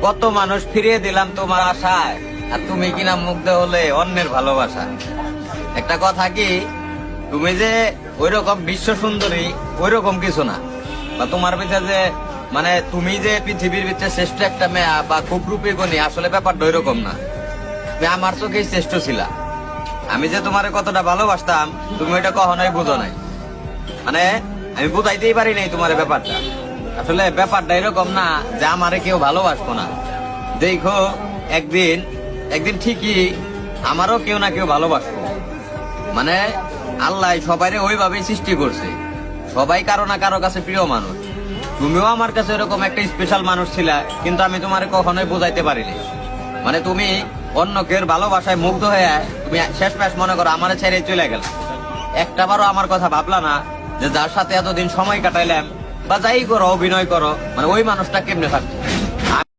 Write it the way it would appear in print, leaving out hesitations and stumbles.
কত মানুষ ফিরিয়ে দিলাম তোমার আশায়, আর তুমি কিনা মুগ্ধ হলে অন্যের ভালোবাসা। একটা কথা কি, তুমি যে ওইরকম বিশ্ব সুন্দরী ওইরকম কিছু না, বা তোমার ভিতরে যে মানে তুমি যে পৃথিবীর ভিতরে শ্রেষ্ঠ একটা মেয়া বা খুব রূপী গুণী, আসলে ব্যাপারটা ওইরকম না। তুমি আমার চোখেই শ্রেষ্ঠ ছিলা। আমি যে তোমার কতটা ভালোবাসতাম তুমি ওইটা কখনোই বুঝো নাই। মানে আমি বুঝাইতেই পারি নাই তোমার ব্যাপারটা। আসলে ব্যাপারটা এরকম না যে আমারে কেউ ভালোবাসবো না। দেখো একদিন একদিন ঠিকই আমারও কেউ না কেউ ভালোবাসবো। মানে আল্লাহ সবাইরে ওইভাবেই সৃষ্টি করছে, সবাই কারো না কারো কাছে প্রিয় মানুষ। তুমিও আমার কাছে এরকম একটা স্পেশাল মানুষ ছিলা, কিন্তু আমি তোমারে কখনোই বুঝাইতে পারিনি। মানে তুমি অন্য কেউ ভালোবাসায় মুগ্ধ হয়ে তুমি শেষ ম্যাচ মনে করো আমারে ছেড়ে চলে গেল। একটাবারও আমার কথা ভাবলা না যে যার সাথে এতদিন সময় কাটাইলাম বা যাই করো অভিনয় করো, মানে ওই মানুষটা কেমনে থাকতো।